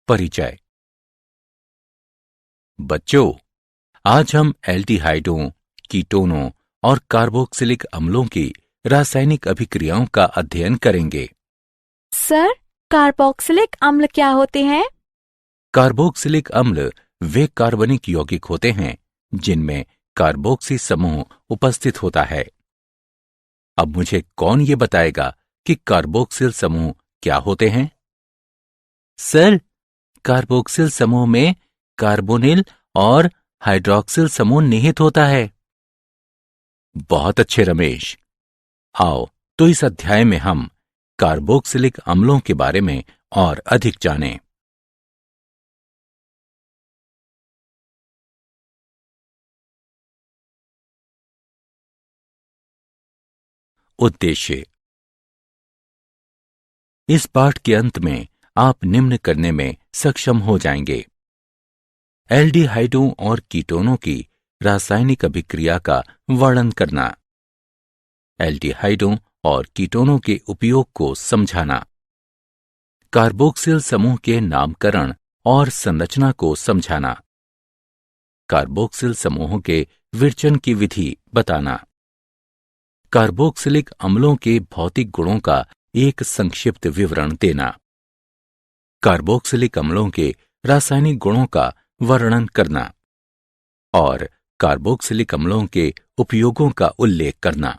परिचय। बच्चों, आज हम एल्डिहाइडों, कीटोनों और कार्बोक्सिलिक अम्लों की रासायनिक अभिक्रियाओं का अध्ययन करेंगे। सर, कार्बोक्सिलिक अम्ल क्या होते हैं? कार्बोक्सिलिक अम्ल वे कार्बनिक यौगिक होते हैं जिनमें कार्बोक्सी समूह उपस्थित होता है। अब मुझे कौन ये बताएगा कि कार्बोक्सिल समूह क्या होते हैं? सर, कार्बोक्सिल समूह में कार्बोनिल और हाइड्रॉक्सिल समूह निहित होता है। बहुत अच्छे रमेश। आओ तो इस अध्याय में हम कार्बोक्सिलिक अम्लों के बारे में और अधिक जानें। उद्देश्य। इस पाठ के अंत में आप निम्न करने में सक्षम हो जाएंगे। एल्डिहाइडों और कीटोनों की रासायनिक अभिक्रिया का वर्णन करना, एल्डिहाइडों और कीटोनों के उपयोग को समझाना, कार्बोक्सिल समूह के नामकरण और संरचना को समझाना, कार्बोक्सिल समूहों के विरचन की विधि बताना, कार्बोक्सिलिक अम्लों के भौतिक गुणों का एक संक्षिप्त विवरण देना, कार्बोक्सिलिक अम्लों के रासायनिक गुणों का वर्णन करना और कार्बोक्सिलिक अम्लों के उपयोगों का उल्लेख करना।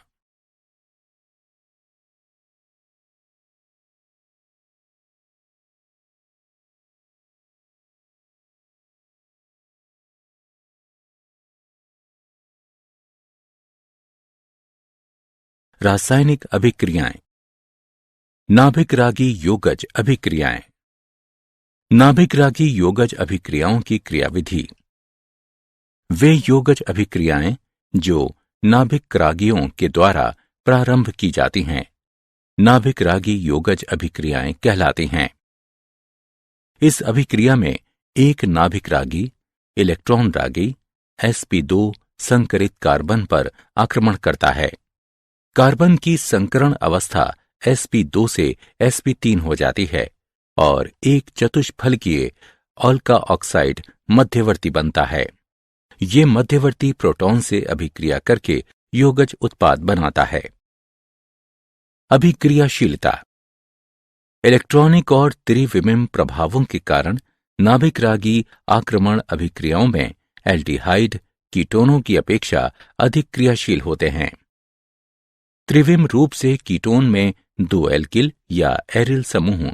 रासायनिक अभिक्रियाएं। नाभिक रागी योगज अभिक्रियाएं। नाभिक रागी योगज अभिक्रियाओं की क्रियाविधि। वे योगज अभिक्रियाएं जो नाभिक रागियों के द्वारा प्रारंभ की जाती हैं, नाभिक रागी योगज अभिक्रियाएं कहलाती हैं। इस अभिक्रिया में एक नाभिक रागी इलेक्ट्रॉन रागी sp2 संकरित कार्बन पर आक्रमण करता है। कार्बन की संकरण अवस्था sp2 से sp3 हो जाती है और एक चतुष्फलकीय ऑल्का ऑक्साइड मध्यवर्ती बनता है। ये मध्यवर्ती प्रोटॉन से अभिक्रिया करके योगज उत्पाद बनाता है। अभिक्रियाशीलता। इलेक्ट्रॉनिक और त्रिविमीय प्रभावों के कारण नाभिक रागी आक्रमण अभिक्रियाओं में एल्डिहाइड कीटोनों की अपेक्षा अधिक क्रियाशील होते हैं। त्रिविम रूप से कीटोन में दो एल्किल या एरिल समूह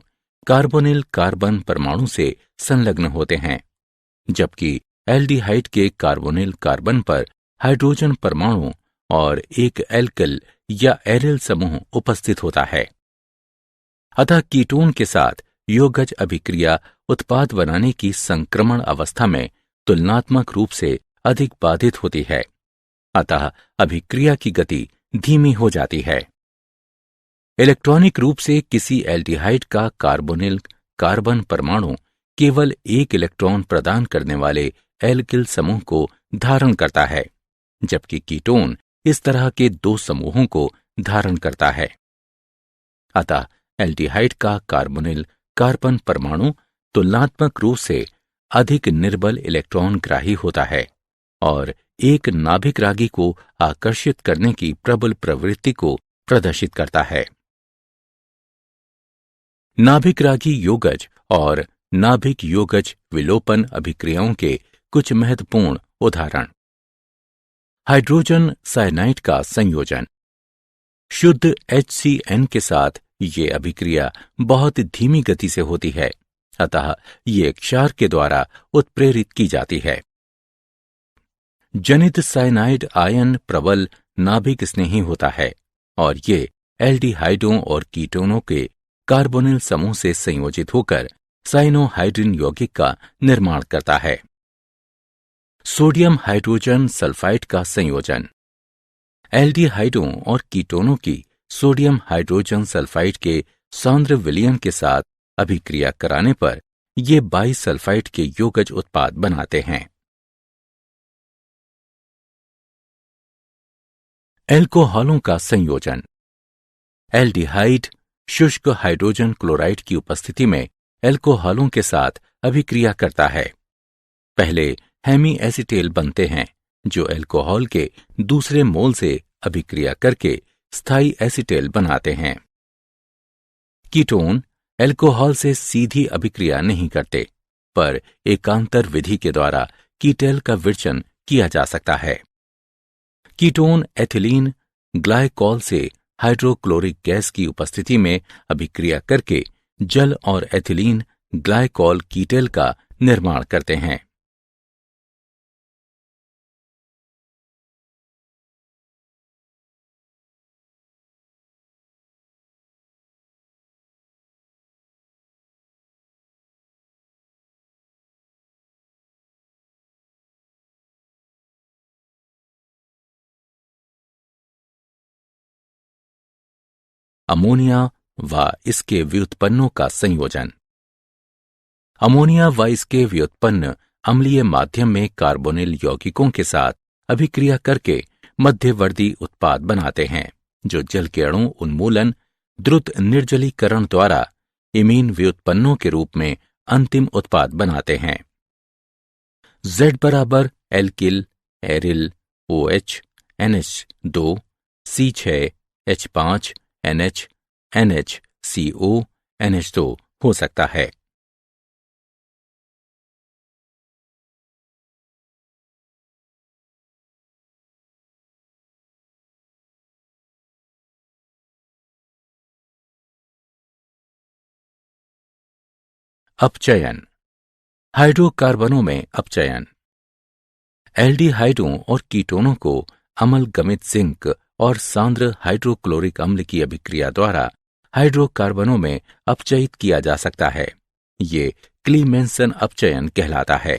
कार्बोनिल कार्बन परमाणु से संलग्न होते हैं, जबकि एल्डिहाइड के कार्बोनिल कार्बन पर हाइड्रोजन परमाणु और एक एल्किल या एरिल समूह उपस्थित होता है। अतः कीटोन के साथ योगज अभिक्रिया उत्पाद बनाने की संक्रमण अवस्था में तुलनात्मक रूप से अधिक बाधित होती है। अतः अभिक्रिया की गति धीमी हो जाती है। इलेक्ट्रॉनिक रूप से किसी एल्डिहाइड का कार्बोनिल कार्बन परमाणु केवल एक इलेक्ट्रॉन प्रदान करने वाले एल्किल समूह को धारण करता है, जबकि कीटोन इस तरह के दो समूहों को धारण करता है। अतः एल्डिहाइड का कार्बोनिल कार्बन परमाणु तुलनात्मक रूप से अधिक निर्बल इलेक्ट्रॉन ग्राही होता है और एक नाभिक रागी को आकर्षित करने की प्रबल प्रवृत्ति को प्रदर्शित करता है। नाभिक रागी योगज और नाभिक योगज विलोपन अभिक्रियाओं के कुछ महत्वपूर्ण उदाहरण। हाइड्रोजन साइनाइड का संयोजन। शुद्ध HCN के साथ ये अभिक्रिया बहुत धीमी गति से होती है, अतः ये क्षार के द्वारा उत्प्रेरित की जाती है। जनित साइनाइड आयन प्रबल नाभिक स्नेही होता है और ये एल्डिहाइडों और कीटोनों के कार्बोनिल समूह से संयोजित होकर साइनोहाइड्रिन यौगिक का निर्माण करता है। सोडियम हाइड्रोजन सल्फाइड का संयोजन। एल्डिहाइडों और कीटोनों की सोडियम हाइड्रोजन सल्फाइड के सांद्र विलयन के साथ अभिक्रिया कराने पर ये बाइसल्फाइड के योगज उत्पाद बनाते हैं। एल्कोहलों का संयोजन। एल्डिहाइड शुष्क हाइड्रोजन क्लोराइड की उपस्थिति में एल्कोहलों के साथ अभिक्रिया करता है। पहले हेमी एसिटेल बनते हैं जो एल्कोहल के दूसरे मोल से अभिक्रिया करके स्थायी एसिटेल बनाते हैं। कीटोन एल्कोहल से सीधी अभिक्रिया नहीं करते, पर एकांतर विधि के द्वारा कीटैल का विरचन किया जा सकता है। कीटोन एथिलीन ग्लाइकॉल से हाइड्रोक्लोरिक गैस की उपस्थिति में अभिक्रिया करके जल और एथिलीन ग्लाइकॉल कीटैल का निर्माण करते हैं। अमोनिया व इसके व्युत्पन्नों का संयोजन। अमोनिया व इसके व्युत्पन्न अम्लीय माध्यम में कार्बोनिल यौगिकों के साथ अभिक्रिया करके मध्यवर्ती उत्पाद बनाते हैं जो जल के अणु उन्मूलन द्रुत निर्जलीकरण द्वारा इमीन व्युत्पन्नों के रूप में अंतिम उत्पाद बनाते हैं। Z बराबर alkyl aryl OH NH2 C6 H5 NH NH CO NH2 हो सकता है। अपचयन। हाइड्रोकार्बनों में अपचयन। एल्डिहाइडों और कीटोनों को अम्लगमित जिंक और सांद्र हाइड्रोक्लोरिक अम्ल की अभिक्रिया द्वारा हाइड्रोकार्बनों में अपचयित किया जा सकता है। ये क्लीमेंसन अपचयन कहलाता है।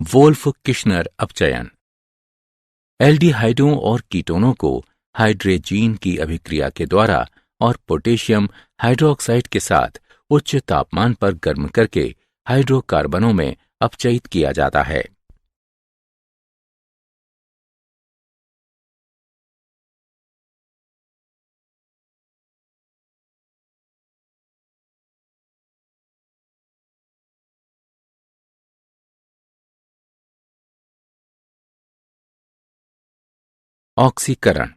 Wolff Kishner अपचयन। एल्डिहाइडों और कीटोनों को हाइड्रेजीन की अभिक्रिया के द्वारा और पोटेशियम हाइड्रोक्साइड के साथ उच्च तापमान पर गर्म करके हाइड्रोकार्बनों में अपचयित किया जाता है। ऑक्सीकरण।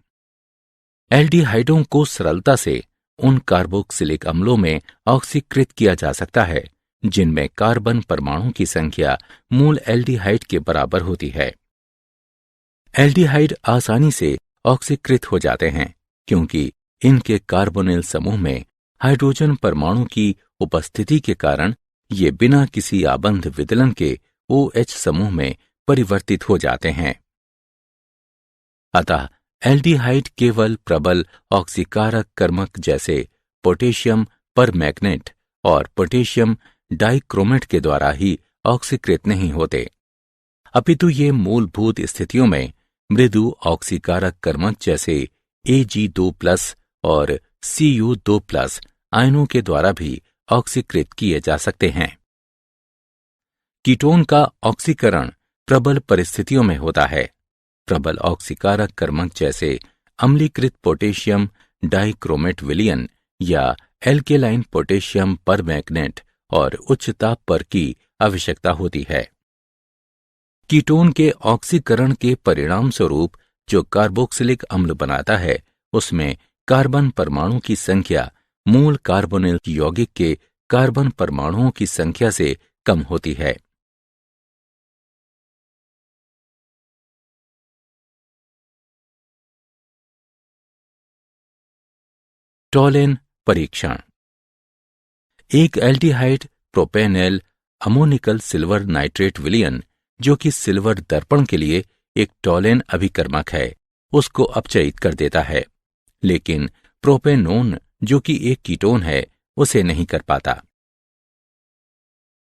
एल्डिहाइडों को सरलता से उन कार्बोक्सिलिक अम्लों में ऑक्सीकृत किया जा सकता है जिनमें कार्बन परमाणु की संख्या मूल एल्डिहाइड के बराबर होती है। एल्डिहाइड आसानी से ऑक्सीकृत हो जाते हैं क्योंकि इनके कार्बोनिल समूह में हाइड्रोजन परमाणु की उपस्थिति के कारण ये बिना किसी आबंध विदलन के OH समूह में परिवर्तित हो जाते हैं। अतः एल्डिहाइड केवल प्रबल ऑक्सीकारक कर्मक जैसे पोटेशियम परमैंगनेट और पोटेशियम डाइक्रोमेट के द्वारा ही ऑक्सीकृत नहीं होते, अपितु ये मूलभूत स्थितियों में मृदु ऑक्सीकारक कर्मक जैसे Ag2+ और Cu2+ आयनों के द्वारा भी ऑक्सीकृत किए जा सकते हैं। कीटोन का ऑक्सीकरण प्रबल परिस्थितियों में होता है। प्रबल ऑक्सीकारक कर्मक जैसे अम्लीकृत पोटेशियम डाइक्रोमेट विलयन या एल्केलाइन पोटेशियम परमैंगनेट और उच्च ताप पर की आवश्यकता होती है। कीटोन के ऑक्सीकरण के परिणाम स्वरूप जो कार्बोक्सिलिक अम्ल बनाता है उसमें कार्बन परमाणु की संख्या मूल कार्बोनिल यौगिक के कार्बन परमाणुओं की संख्या से कम होती है। टॉलेन परीक्षण। एक aldehyde propanal ammoniacal silver nitrate विलयन जो कि सिल्वर दर्पण के लिए एक टॉलेन अभिकर्मक है उसको अपचयित कर देता है, लेकिन प्रोपेनोन जो कि एक कीटोन है उसे नहीं कर पाता।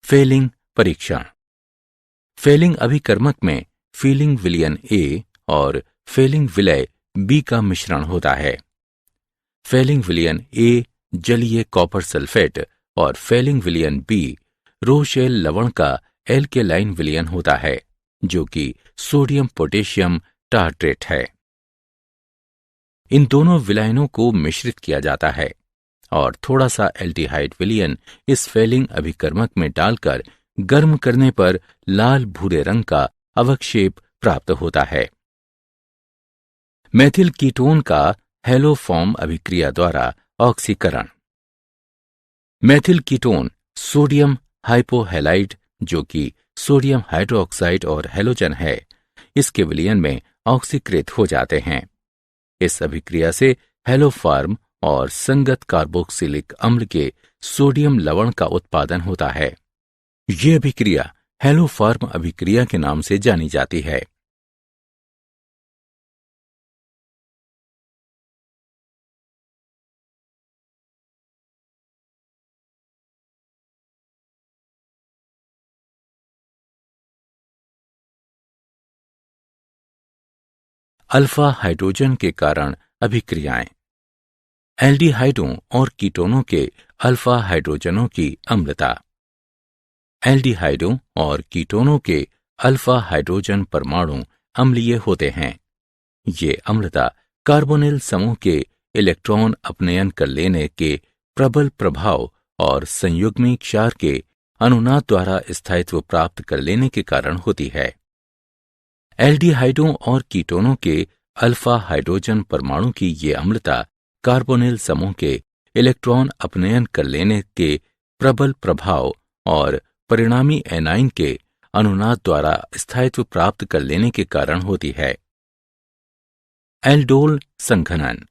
फेलिंग परीक्षण। फेलिंग अभिकर्मक में फीलिंग विलयन A और फेलिंग विलय B का मिश्रण होता है। फेलिंग विलयन A जलीय कॉपर सल्फेट और फेलिंग विलयन B रोशेल लवण का एल्केलाइन विलयन होता है जो कि सोडियम पोटेशियम टार्ट्रेट है। इन दोनों विलयनों को मिश्रित किया जाता है। और थोड़ा सा एल्डिहाइड विलयन इस फेलिंग अभिकर्मक में डालकर गर्म करने पर लाल भूरे रंग का अवक्षेप प्राप्त होता है। मेथिल कीटोन का हेलोफॉर्म अभिक्रिया द्वारा ऑक्सीकरण। मेथिल कीटोन सोडियम हाइपोहैलाइड, जो कि सोडियम हाइड्रोक्साइड और हैलोजन है, इसके विलयन में ऑक्सीकृत हो जाते हैं। इस अभिक्रिया से हेलोफॉर्म और संगत कार्बोक्सिलिक अम्ल के सोडियम लवण का उत्पादन होता है। यह अभिक्रिया हेलोफॉर्म अभिक्रिया के नाम से जानी जाती है। अल्फा हाइड्रोजन के कारण अभिक्रियाएं। एल्डिहाइडों और कीटोनों के अल्फा हाइड्रोजनों की अम्लता। एल्डिहाइडों और कीटोनों के अल्फा हाइड्रोजन परमाणु अम्लीय होते हैं। ये अम्लता कार्बोनिल समूह के इलेक्ट्रॉन अपनयन कर लेने के प्रबल प्रभाव और संयुग्मी क्षार के अनुनाद द्वारा स्थायित्व प्राप्त कर लेने के कारण होती है। एल्डिहाइडों और कीटोनों के अल्फा हाइड्रोजन परमाणु की ये अम्लता कार्बोनिल समूह के इलेक्ट्रॉन अपनयन कर लेने के प्रबल प्रभाव और परिणामी एनाइन के अनुनाद द्वारा स्थायित्व प्राप्त कर लेने के कारण होती है। एल्डोल संघनन।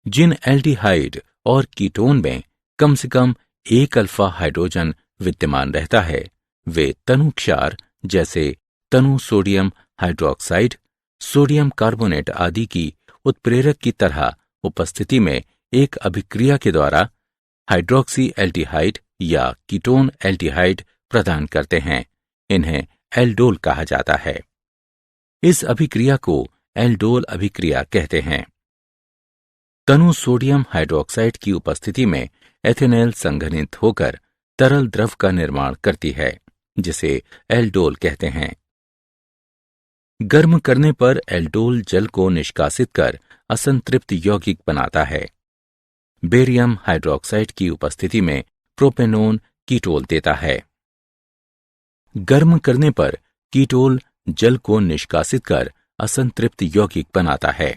जिन एल्डिहाइड और कीटोन में कम से कम एक अल्फा हाइड्रोजन विद्यमान रहता है, वे तनु क्षार जैसे तनु सोडियम हाइड्रोक्साइड, सोडियम कार्बोनेट आदि की उत्प्रेरक की तरह उपस्थिति में एक अभिक्रिया के द्वारा हाइड्रोक्सी एल्डिहाइड या कीटोन एल्डिहाइड प्रदान करते हैं। इन्हें एल्डोल कहा जाता है। इस अभिक्रिया को एल्डोल अभिक्रिया कहते हैं। तनु सोडियम हाइड्रोक्साइड की उपस्थिति में एथेनॉल संघनित होकर तरल द्रव का निर्माण करती है, जिसे एल्डोल कहते हैं। गर्म करने पर एल्डोल जल को निष्कासित कर असंतृप्त यौगिक बनाता है। बेरियम हाइड्रोक्साइड की उपस्थिति में प्रोपेनोन कीटोल देता है। गर्म करने पर कीटोल जल को निष्कासित कर असंतृप्त यौगिक बनाता है।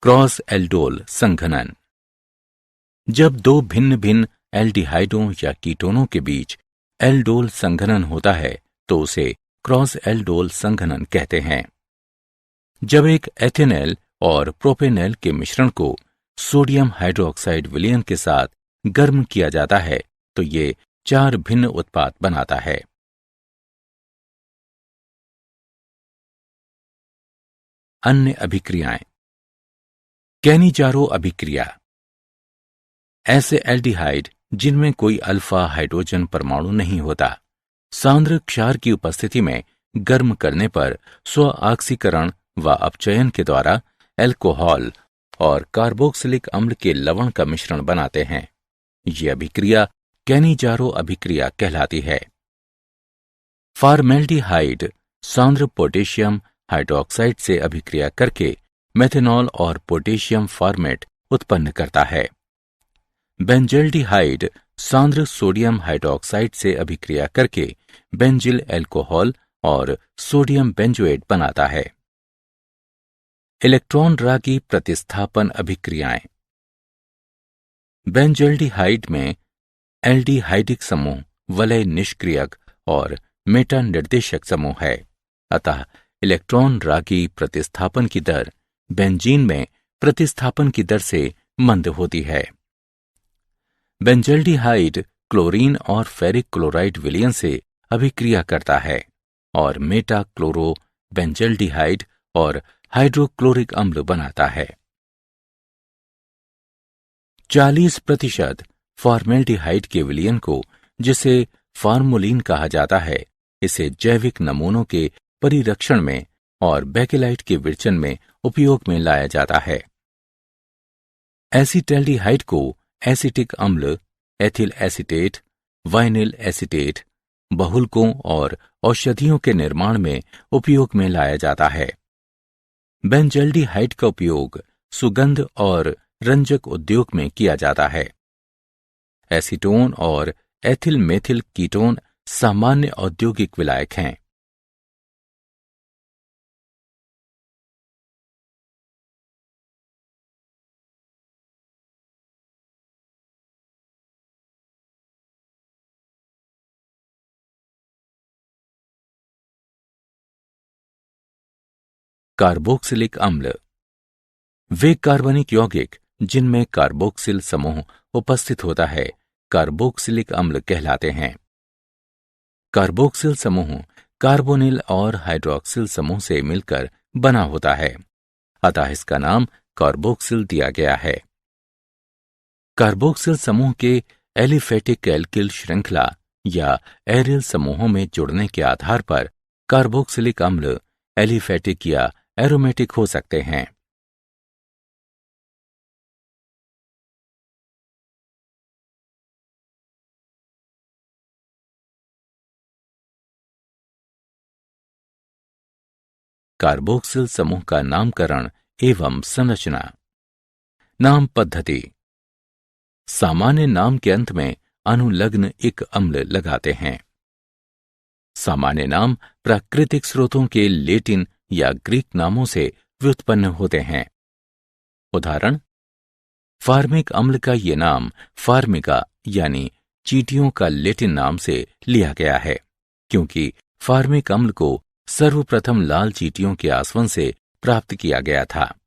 क्रॉस एल्डोल संघनन। जब दो भिन्न भिन्न एल्डिहाइडों या कीटोनों के बीच एल्डोल संघनन होता है तो उसे क्रॉस एल्डोल संघनन कहते हैं। जब एक एथेनॉल और प्रोपेनॉल के मिश्रण को सोडियम हाइड्रोक्साइड विलयन के साथ गर्म किया जाता है तो ये 4 भिन्न उत्पाद बनाता है। अन्य अभिक्रियाएं। कैनिजारो अभिक्रिया। ऐसे एल्डिहाइड जिनमें कोई अल्फा हाइड्रोजन परमाणु नहीं होता, सांद्र क्षार की उपस्थिति में गर्म करने पर स्व ऑक्सीकरण व अपचयन के द्वारा एल्कोहल और कार्बोक्सिलिक अम्ल के लवण का मिश्रण बनाते हैं। ये अभिक्रिया कैनिजारो अभिक्रिया कहलाती है। फॉर्मेल्डिहाइड सांद्र पोटेशियम हाइड्रोक्साइड से अभिक्रिया करके मेथेनॉल और पोटेशियम फॉर्मेट उत्पन्न करता है। बेंजल्डिहाइड सांद्र सोडियम हाइड्रोक्साइड से अभिक्रिया करके बेंजिल एल्कोहल और सोडियम बेंजोएट बनाता है। इलेक्ट्रॉन रागी प्रतिस्थापन अभिक्रियाएं। बेंजल्डिहाइड में एल्डिहाइडिक समूह वलय निष्क्रियक और मेटा निर्देशक समूह है, अतः इलेक्ट्रॉन रागी प्रतिस्थापन की दर बेंजीन में प्रतिस्थापन की दर से मंद होती है। बेंजल्डिहाइड क्लोरीन और फेरिक क्लोराइड विलयन से अभिक्रिया करता है और मेटा क्लोरो बेंजल्डिहाइड और हाइड्रोक्लोरिक अम्ल बनाता है। 40% फॉर्मेल्डिहाइड के विलयन को, जिसे फार्मोलिन कहा जाता है, इसे जैविक नमूनों के परिरक्षण में और बेकेलाइट के विरचन में उपयोग में लाया जाता है। एसीटैल्डिहाइड को एसिटिक अम्ल, एथिल एसीटेट, वाइनिल एसीटेट, बहुलकों और औषधियों के निर्माण में उपयोग में लाया जाता है। बेंजल्डिहाइड का उपयोग सुगंध और रंजक उद्योग में किया जाता है। एसीटोन और एथिल मेथिल कीटोन सामान्य औद्योगिक विलायक हैं। कार्बोक्सिलिक अम्ल वे कार्बनिक यौगिक जिनमें कार्बोक्सिल समूह उपस्थित होता है कार्बोक्सिलिक अम्ल कहलाते हैं। कार्बोक्सिल समूह कार्बोनिल और हाइड्रोक्सिल समूह से मिलकर बना होता है, अतः इसका नाम कार्बोक्सिल दिया गया है। कार्बोक्सिल समूह के एलिफेटिक एल्किल श्रृंखला या एरिल समूहों में जुड़ने के आधार पर कार्बोक्सिलिक अम्ल एलिफेटिक या एरोमेटिक हो सकते हैं। कार्बोक्सिल समूह का नामकरण एवं संरचना। नाम पद्धति। सामान्य नाम के अंत में अनुलग्न एक अम्ल लगाते हैं। सामान्य नाम प्राकृतिक स्रोतों के लेटिन या ग्रीक नामों से व्युत्पन्न होते हैं। उदाहरण, फार्मिक अम्ल का ये नाम फार्मिका यानी चींटियों का लेटिन नाम से लिया गया है, क्योंकि फार्मिक अम्ल को सर्वप्रथम लाल चींटियों के आसवन से प्राप्त किया गया था।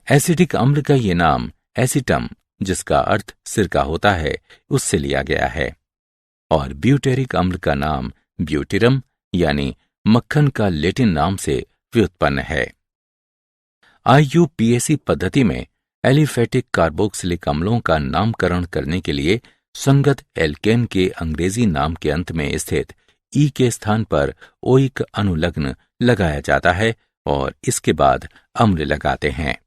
एसिडिक अम्ल का ये नाम एसिटम, जिसका अर्थ सिरका होता है, उससे लिया गया है। और ब्यूटेरिक अम्ल का नाम ब्यूटिरम यानी मक्खन का लेटिन नाम से व्युत्पन्न है। IUPAC पद्धति में एलिफेटिक कार्बोक्सिलिक अम्लों का नामकरण करने के लिए संगत एल्केन के अंग्रेजी नाम के अंत में स्थित ई के स्थान पर ओइक अनुलग्न लगाया जाता है और इसके बाद अम्ल लगाते हैं।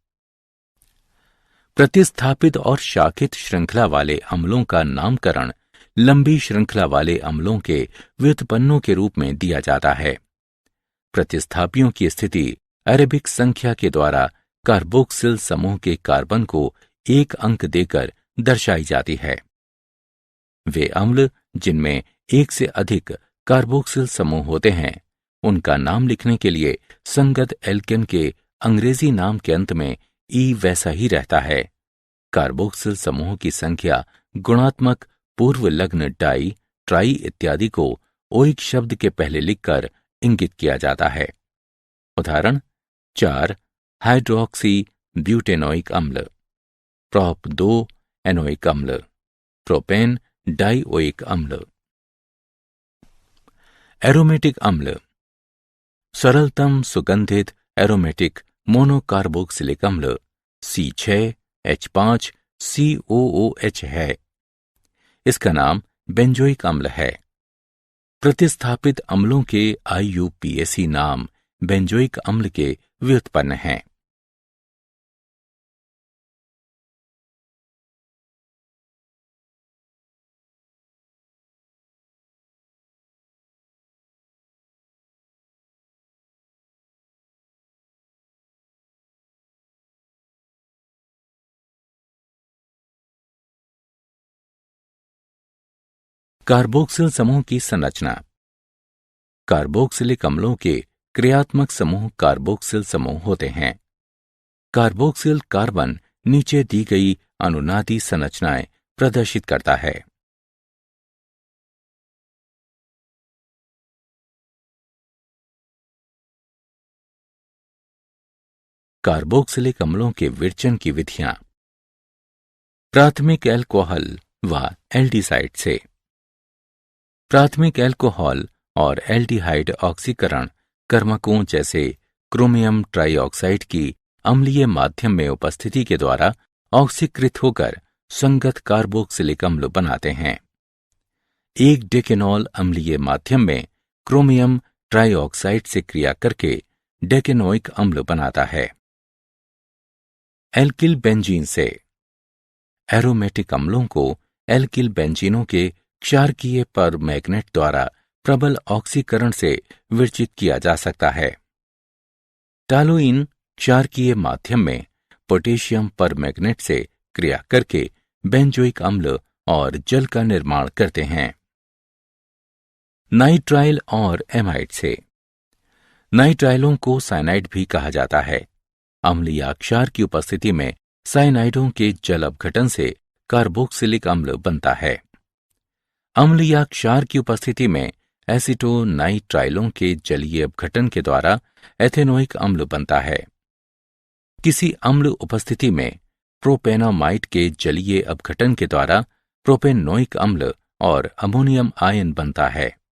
प्रतिस्थापित और शाखित श्रृंखला वाले अम्लों का नामकरण लंबी श्रृंखला वाले अम्लों के व्युत्पन्नों के रूप में दिया जाता है। प्रतिस्थापियों की स्थिति अरेबिक संख्या के द्वारा कार्बोक्सिल समूह के कार्बन को एक अंक देकर दर्शाई जाती है। वे अम्ल जिनमें एक से अधिक कार्बोक्सिल समूह होते हैं, उनका नाम लिखने के लिए संगत एल्केन के अंग्रेजी नाम के अंत में ई वैसा ही रहता है। कार्बोक्सिल समूह की संख्या गुणात्मक पूर्वलग्न डाई, ट्राई इत्यादि को ओइक शब्द के पहले लिखकर इंगित किया जाता है। उदाहरण, 4 हाइड्रोक्सी ब्यूटेनोइक अम्ल, प्रोप 2 एनोइक अम्ल, प्रोपेन डाइओइक अम्ल। एरोमेटिक अम्ल सरलतम सुगंधित एरोमेटिक मोनोकार्बोक्सिलिक अम्ल C6H5COOH है। इसका नाम बेंजोइक अम्ल है। प्रतिस्थापित अम्लों के IUPAC नाम बेंजोइक अम्ल के व्युत्पन्न हैं। कार्बोक्सिल समूह की संरचना। कार्बोक्सिलिक अम्लों के क्रियात्मक समूह कार्बोक्सिल समूह होते हैं। कार्बोक्सिल कार्बन नीचे दी गई अनुनादी संरचनाएं प्रदर्शित करता है। कार्बोक्सिलिक अम्लों के विरचन की विधियां। प्राथमिक अल्कोहल व एल्डिहाइड से। प्राथमिक अल्कोहल और एल्डिहाइड ऑक्सीकरण कर्मकों जैसे क्रोमियम ट्राइऑक्साइड की अम्लीय माध्यम में उपस्थिति के द्वारा ऑक्सीकृत होकर संगत कार्बोक्सिलिक अम्ल बनाते हैं। एक डेकेनॉल अम्लीय माध्यम में क्रोमियम ट्राइऑक्साइड से क्रिया करके डेकेनोइक अम्ल बनाता है। एल्किल बेंजीन से। एरोमेटिक अम्लों को एल्किल बेंजीनों के क्षारकीय पर मैग्नेट द्वारा प्रबल ऑक्सीकरण से विरचित किया जा सकता है। टॉलुइन क्षारकीय माध्यम में पोटेशियम परमैंगनेट से क्रिया करके बेंजोइक अम्ल और जल का निर्माण करते हैं। नाइट्राइल और एमाइड से। नाइट्राइलों को साइनाइड भी कहा जाता है। अम्ल या क्षार की उपस्थिति में साइनाइडों के जल अपघटन से कार्बोक्सिलिक अम्ल बनता है। अम्ल या क्षार की उपस्थिति में एसिटोनाइट्राइलों के जलीय अपघटन के द्वारा एथेनोइक अम्ल बनता है। किसी अम्ल उपस्थिति में प्रोपेनामाइड के जलीय अपघटन के द्वारा प्रोपेनोइक अम्ल और अमोनियम आयन बनता है।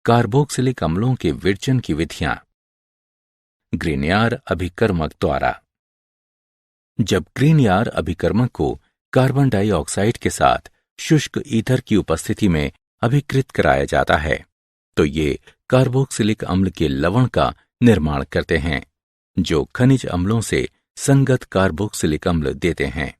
कार्बोक्सिलिक अम्लों के विरचन की विधियां। ग्रीनयार अभिकर्मक द्वारा। जब ग्रीनयार अभिकर्मक को कार्बन डाइऑक्साइड के साथ शुष्क ईथर की उपस्थिति में अभिकृत कराया जाता है तो ये कार्बोक्सिलिक अम्ल के लवण का निर्माण करते हैं जो खनिज अम्लों से संगत कार्बोक्सिलिक अम्ल देते हैं।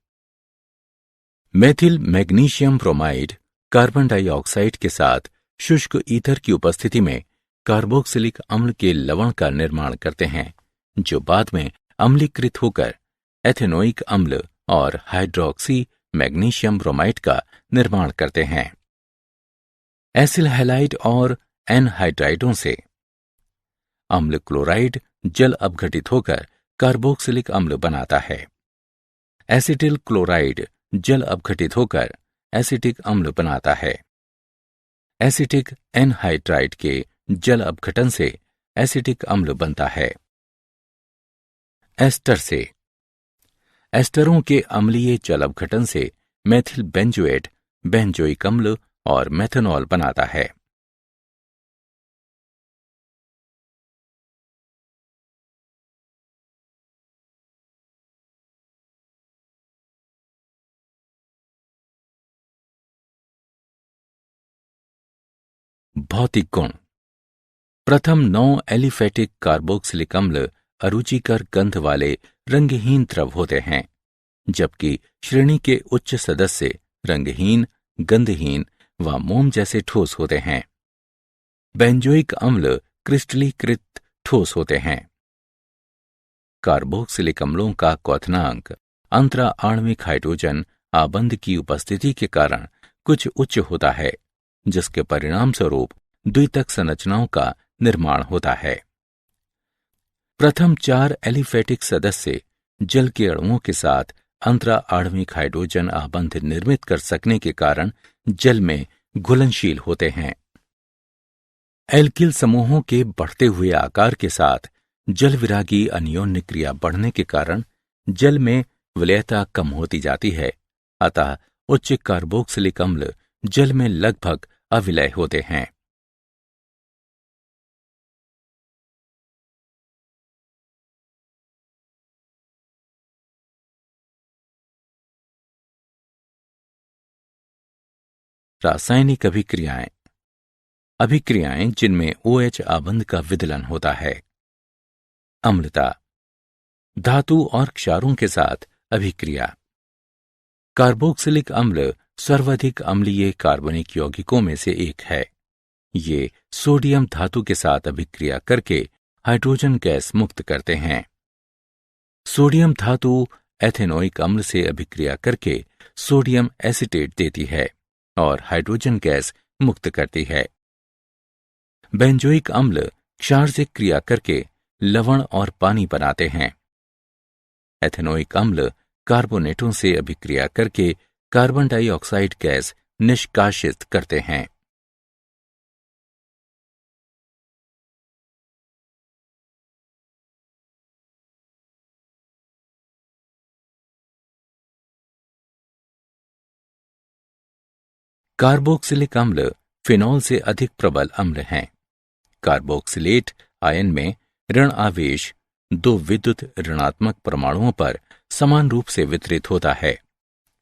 Methyl magnesium bromide carbon dioxide के साथ शुष्क ईथर की उपस्थिति में कार्बोक्सिलिक अम्ल के लवण का निर्माण करते हैं जो बाद में अम्लीकृत होकर एथेनोइक अम्ल और हाइड्रोक्सी मैग्नीशियम ब्रोमाइड का निर्माण करते हैं। एसिल हैलाइड और एनहाइड्राइडों से। अम्ल क्लोराइड जल अपघटित होकर कार्बोक्सिलिक अम्ल बनाता है। एसिटिल क्लोराइड जल अपघटित होकर एसिटिक अम्ल बनाता है। एसिटिक एनहाइड्राइड के जल अपघटन से एसिटिक अम्ल बनता है। एस्टर से। एस्टरों के अम्लीय जल अपघटन से मेथिल बेंजोएट बेंजोइक अम्ल और मेथनॉल बनाता है। भौतिक गुण। प्रथम 9 एलिफेटिक कार्बोक्सिलिक अम्ल अरुचिकर गंध वाले रंगहीन द्रव होते हैं जबकि श्रेणी के उच्च सदस्य रंगहीन, गंधहीन व मोम जैसे ठोस होते हैं। बेंजोइक अम्ल क्रिस्टलीकृत ठोस होते हैं। कार्बोक्सिलिक अम्लों का क्वथनांक अंतरा आणविक हाइड्रोजन आबंध की उपस्थिति के कारण कुछ उच्च होता है जिसके परिणाम स्वरूप द्वितक संरचनाओं का निर्माण होता है। प्रथम 4 एलिफेटिक सदस्य जल के अणुओं के साथ अंतरा आणविक हाइड्रोजन आबंध निर्मित कर सकने के कारण जल में घुलनशील होते हैं। एल्किल समूहों के बढ़ते हुए आकार के साथ जल विरागी अन्योन्य क्रिया बढ़ने के कारण जल में विलयता कम होती जाती है, अतः उच्च कार्बोक्सिलिक अम्ल जल में लगभग अविलय होते हैं। रासायनिक अभिक्रियाएं। अभिक्रियाएं जिनमें OH आबंध का विदलन होता है। अम्लता। धातु और क्षारों के साथ अभिक्रिया। कार्बोक्सिलिक अम्ल सर्वाधिक अम्लीय कार्बनिक यौगिकों में से एक है। ये सोडियम धातु के साथ अभिक्रिया करके हाइड्रोजन गैस मुक्त करते हैं। सोडियम धातु एथेनोइक अम्ल से अभिक्रिया करके सोडियम एसिटेट देती है और हाइड्रोजन गैस मुक्त करती है। बेंजोइक अम्ल क्षार से क्रिया करके लवण और पानी बनाते हैं। एथेनोइक अम्ल कार्बोनेटों से अभिक्रिया करके कार्बन डाइऑक्साइड गैस निष्कासित करते हैं। कार्बोक्सिलिक अम्ल फिनॉल से अधिक प्रबल अम्ल हैं। कार्बोक्सिलेट आयन में ऋण आवेश 2 विद्युत ऋणात्मक परमाणुओं पर समान रूप से वितरित होता है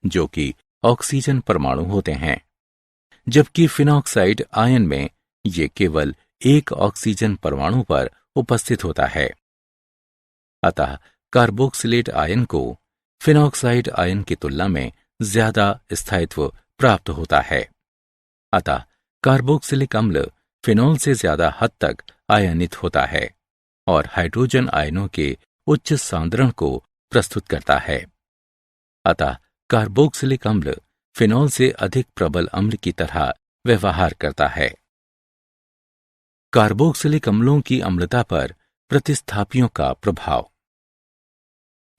जो कि ऑक्सीजन परमाणु होते हैं, जबकि फिनॉक्साइड आयन में ये केवल एक ऑक्सीजन परमाणु पर उपस्थित होता है। अतः कार्बोक्सिलेट आयन को फिनॉक्साइड आयन की तुलना में ज्यादा स्थायित्व प्राप्त होता है। अतः कार्बोक्सिलिक अम्ल फिनॉल से ज्यादा हद तक आयनित होता है और हाइड्रोजन आयनों के उच्च सांद्रण को प्रस्तुत करता है। अतः कार्बोक्सिलिक अम्ल फिनॉल से अधिक प्रबल अम्ल की तरह व्यवहार करता है। कार्बोक्सिलिक अम्लों की अम्लता पर प्रतिस्थापियों का प्रभाव।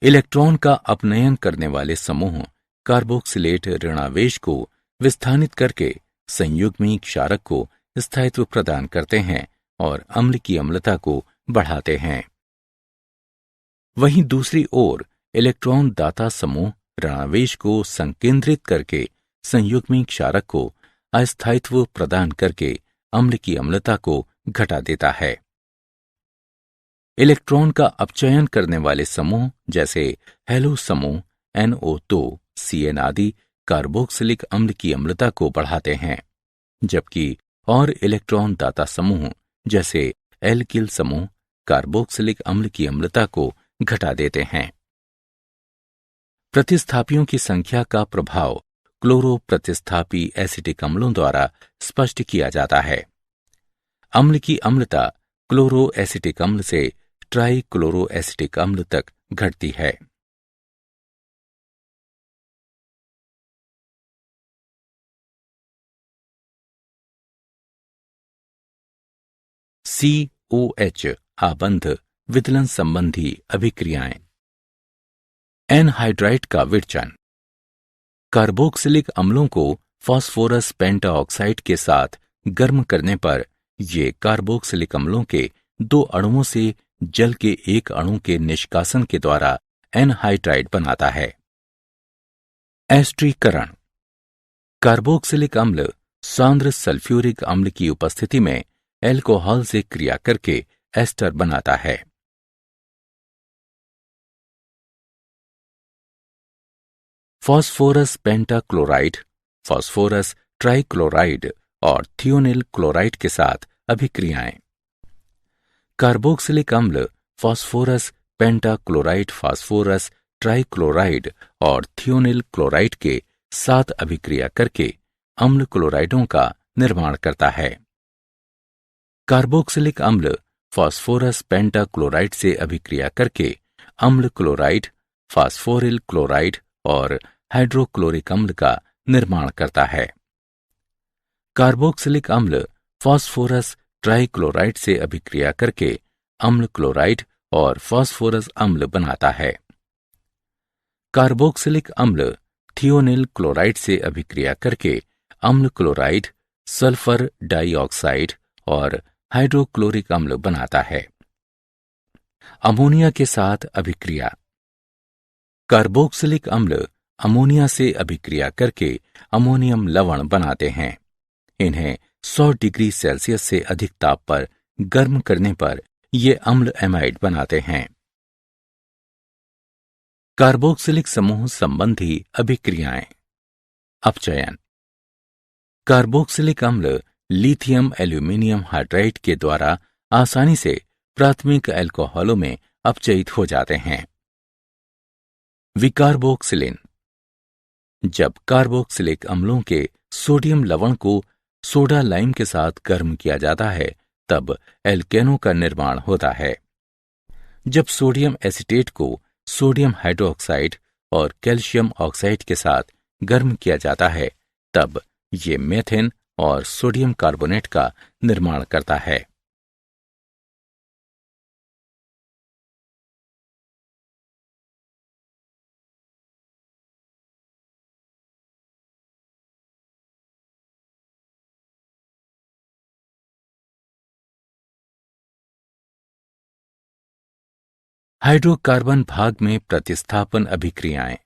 इलेक्ट्रॉन का अपनयन करने वाले समूह कार्बोक्सिलेट ऋणावेश को विस्थानित करके संयुग्मी क्षारक को स्थायित्व प्रदान करते हैं और अम्ल की अम्लता को बढ़ाते हैं। वहीं दूसरी ओर इलेक्ट्रॉन दाता समूह ऋणावेश को संकेंद्रित करके संयुग्मी क्षारक को अस्थायित्व प्रदान करके अम्ल की अम्लता को घटा देता है। इलेक्ट्रॉन का अपचयन करने वाले समूह जैसे हेलो समूह NO2, CN आदि कार्बोक्सिलिक अम्ल की अम्लता को बढ़ाते हैं, जबकि और इलेक्ट्रॉन दाता समूह जैसे एल्किल समूह कार्बोक्सिलिक अम्ल की अम्लता को घटा देते हैं। प्रतिस्थापियों की संख्या का प्रभाव क्लोरो प्रतिस्थापी एसिटिक अम्लों द्वारा स्पष्ट किया जाता है। अम्ल की अम्लता क्लोरो एसिटिक अम्ल से ट्राई क्लोरो एसिटिक अम्ल तक घटती है। COH आबंध विदलन संबंधी अभिक्रियाएं। एनहाइड्राइड का विरचन। कार्बोक्सिलिक अम्लों को फास्फोरस पेंटाऑक्साइड के साथ गर्म करने पर ये कार्बोक्सिलिक अम्लों के 2 अणुओं से जल के एक अणु के निष्कासन के द्वारा एनहाइड्राइड बनाता है। एस्ट्रीकरण। कार्बोक्सिलिक अम्ल सांद्र सल्फ्यूरिक अम्ल की उपस्थिति में एल्कोहल से क्रिया करके एस्टर बनाता है। फास्फोरस पेंटाक्लोराइड, फास्फोरस ट्राइक्लोराइड और थियोनिल क्लोराइड के साथ अभिक्रियाएं। कार्बोक्सिलिक अम्ल फास्फोरस पेंटाक्लोराइड फास्फोरस ट्राइक्लोराइड और थियोनिल क्लोराइड के साथ अभिक्रिया करके अम्ल क्लोराइडों का निर्माण करता है। कार्बोक्सिलिक अम्ल फास्फोरस पेंटाक्लोराइड से अभिक्रिया करके अम्ल क्लोराइड, फास्फोरिल क्लोराइड और हाइड्रोक्लोरिक अम्ल का निर्माण करता है। कार्बोक्सिलिक अम्ल फास्फोरस ट्राइक्लोराइड से अभिक्रिया करके अम्ल क्लोराइड और फास्फोरस अम्ल बनाता है। कार्बोक्सिलिक अम्ल थियोनिल क्लोराइड से अभिक्रिया करके अम्ल क्लोराइड, सल्फर डाइऑक्साइड और हाइड्रोक्लोरिक अम्ल बनाता है। अमोनिया के साथ अभिक्रिया। कार्बोक्सिलिक अम्ल अमोनिया से अभिक्रिया करके अमोनियम लवण बनाते हैं। इन्हें 100 डिग्री सेल्सियस से अधिक ताप पर गर्म करने पर ये अम्ल एमाइड बनाते हैं। कार्बोक्सिलिक समूह संबंधी अभिक्रियाएं। अपचयन। कार्बोक्सिलिक अम्ल लिथियम एल्यूमिनियम हाइड्राइड के द्वारा आसानी से प्राथमिक अल्कोहलों में अपचयित हो जाते हैं। विकार्बोक्सिलिन। जब कार्बोक्सिलिक अम्लों के सोडियम लवण को सोडा लाइम के साथ गर्म किया जाता है तब एल्केनों का निर्माण होता है। जब सोडियम एसीटेट को सोडियम हाइड्रोक्साइड और कैल्शियम ऑक्साइड के साथ गर्म किया जाता है तब ये मेथेन और सोडियम कार्बोनेट का निर्माण करता है। हाइड्रोकार्बन भाग में प्रतिस्थापन अभिक्रियाएं।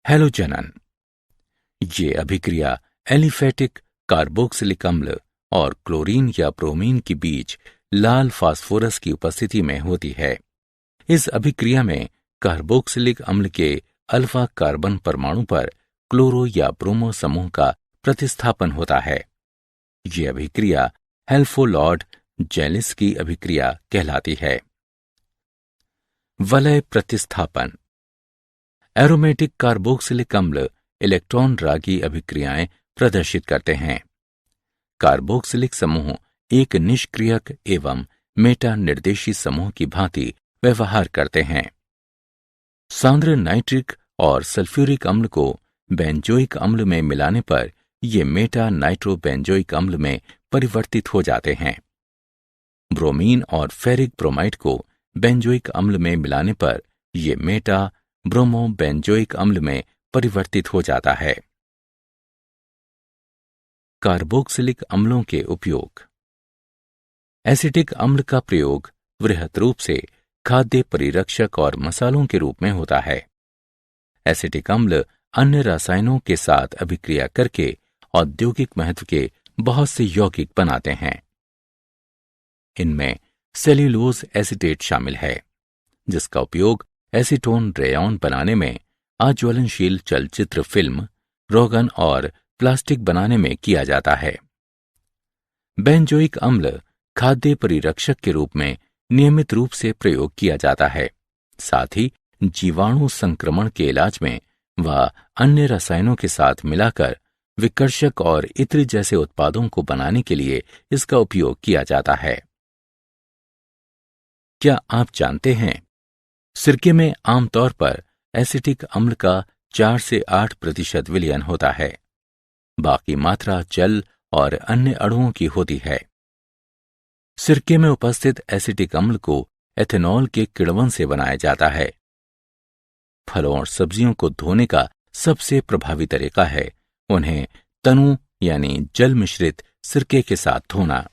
हैलोजनन। ये अभिक्रिया एलिफेटिक कार्बोक्सिलिक अम्ल और क्लोरीन या ब्रोमीन के बीच लाल फास्फोरस की उपस्थिति में होती है। इस अभिक्रिया में कार्बोक्सिलिक अम्ल के अल्फा कार्बन परमाणु पर क्लोरो या ब्रोमो समूह का प्रतिस्थापन होता है। ये अभिक्रिया हेल्फोलॉर्ड जेलिस की अभिक्रिया कहलाती है। वलय प्रतिस्थापन। एरोमेटिक कार्बोक्सिलिक अम्ल इलेक्ट्रॉन रागी अभिक्रियाएं प्रदर्शित करते हैं। कार्बोक्सिलिक समूह एक निष्क्रियक एवं मेटा निर्देशी समूह की भांति व्यवहार करते हैं। सांद्र नाइट्रिक और सल्फ्यूरिक अम्ल को बेंजोइक अम्ल में मिलाने पर ये मेटा नाइट्रोबेंजोइक अम्ल में परिवर्तित हो जाते हैं। ब्रोमीन और फेरिक ब्रोमाइड को बेंजोइक अम्ल में मिलाने पर ये मेटा ब्रोमोबेंजोइक अम्ल में परिवर्तित हो जाता है। कार्बोक्सिलिक अम्लों के उपयोग। एसिटिक अम्ल का प्रयोग वृहत रूप से खाद्य परिरक्षक और मसालों के रूप में होता है। एसिटिक अम्ल अन्य रसायनों के साथ अभिक्रिया करके औद्योगिक महत्व के बहुत से यौगिक बनाते हैं। इनमें सेल्यूलोज एसीटेट शामिल है, जिसका उपयोग एसीटोन रेयॉन बनाने में, अज्वलनशील चलचित्र फिल्म, रोगन और प्लास्टिक बनाने में किया जाता है। बेंजोइक अम्ल खाद्य परिरक्षक के रूप में नियमित रूप से प्रयोग किया जाता है। साथ ही जीवाणु संक्रमण के इलाज में व अन्य रसायनों के साथ मिलाकर विकर्षक और इत्र जैसे उत्पादों को बनाने के लिए इसका उपयोग किया जाता है। क्या आप जानते हैं, सिरके में आमतौर पर एसिटिक अम्ल का 4 से 8% विलयन होता है। बाकी मात्रा जल और अन्य अणुओं की होती है। सिरके में उपस्थित एसिटिक अम्ल को एथेनॉल के किण्वन से बनाया जाता है। फलों और सब्जियों को धोने का सबसे प्रभावी तरीका है उन्हें तनु यानी जल मिश्रित सिरके के साथ धोना।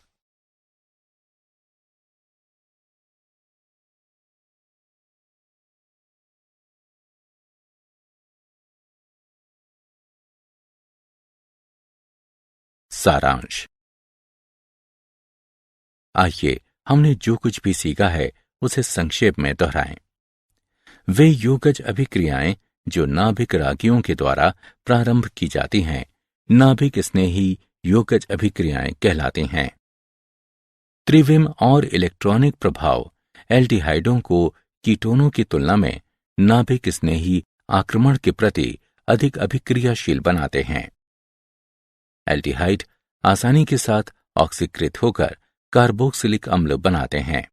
सारांश। आइए हमने जो कुछ भी सीखा है उसे संक्षेप में दोहराएं। वे योगज अभिक्रियाएं जो नाभिक रागियों के द्वारा प्रारंभ की जाती हैं, नाभिक स्नेही योगज अभिक्रियाएं कहलाती हैं। त्रिविम और इलेक्ट्रॉनिक प्रभाव एल्डिहाइडों को कीटोनों की तुलना में नाभिक स्नेही आक्रमण के प्रति अधिक अभिक्रियाशील बनाते हैं। एल्डिहाइड आसानी के साथ ऑक्सीकृत होकर कार्बोक्सिलिक अम्ल बनाते हैं।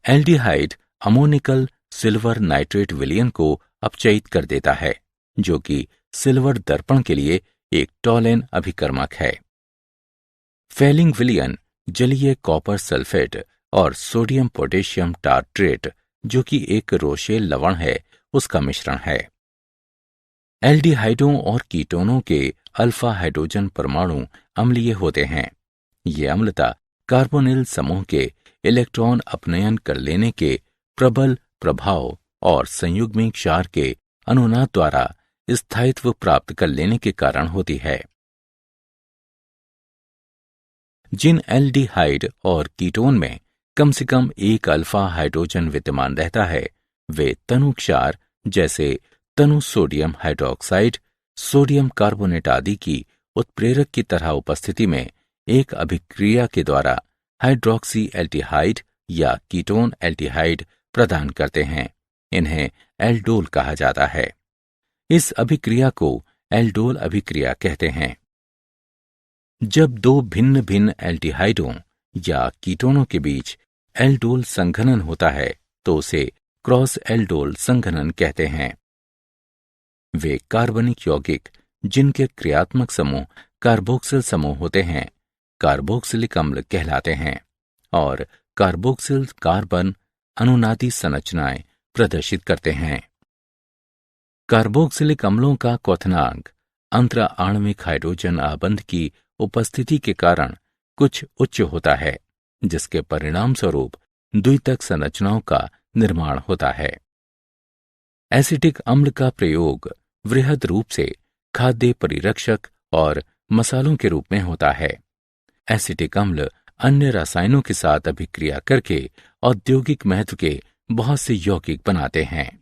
एल्डिहाइड अमोनिकल सिल्वर नाइट्रेट विलयन को अपचयित कर देता है, जो कि सिल्वर दर्पण के लिए एक टॉलेन अभिकर्मक है। फेलिंग विलयन जलीय कॉपर सल्फेट और सोडियम पोटेशियम टार्ट्रेट, जो कि एक रोशेल लवण है, उसका मिश्रण है। एल्डिहाइडों और कीटोनों के अल्फा हाइड्रोजन परमाणु अम्लीय होते हैं। ये अम्लता कार्बोनिल समूह के इलेक्ट्रॉन अपनयन कर लेने के प्रबल प्रभाव और संयुग्मिक क्षार के अनुनाद द्वारा स्थायित्व प्राप्त कर लेने के कारण होती है। जिन एल्डिहाइड और कीटोन में कम से कम एक अल्फा हाइड्रोजन विद्यमान रहता है, वे तनु क्षार जैसे तनु सोडियम हाइड्रोक्साइड, सोडियम कार्बोनेट आदि की उत्प्रेरक की तरह उपस्थिति में एक अभिक्रिया के द्वारा हाइड्रोक्सी एल्डिहाइड या कीटोन एल्डिहाइड प्रदान करते हैं। इन्हें एल्डोल कहा जाता है। इस अभिक्रिया को एल्डोल अभिक्रिया कहते हैं। जब दो भिन्न भिन्न एल्डिहाइडों या कीटोनों के बीच एल्डोल संघनन होता है तो उसे क्रॉस एल्डोल संघनन कहते हैं। वे कार्बनिक यौगिक जिनके क्रियात्मक समूह कार्बोक्सिल समूह होते हैं, कार्बोक्सिलिक अम्ल कहलाते हैं और कार्बोक्सिल कार्बन अनुनादी संरचनाएं प्रदर्शित करते हैं। कार्बोक्सिलिक अम्लों का क्वथनांक अंतरा आणविक हाइड्रोजन आबंध की उपस्थिति के कारण कुछ उच्च होता है, जिसके परिणाम स्वरूप द्वितक संरचनाओं का निर्माण होता है। एसिटिक अम्ल का प्रयोग वृहद रूप से खाद्य परिरक्षक और मसालों के रूप में होता है। एसिटिक अम्ल अन्य रसायनों के साथ अभिक्रिया करके औद्योगिक महत्व के बहुत से यौगिक बनाते हैं।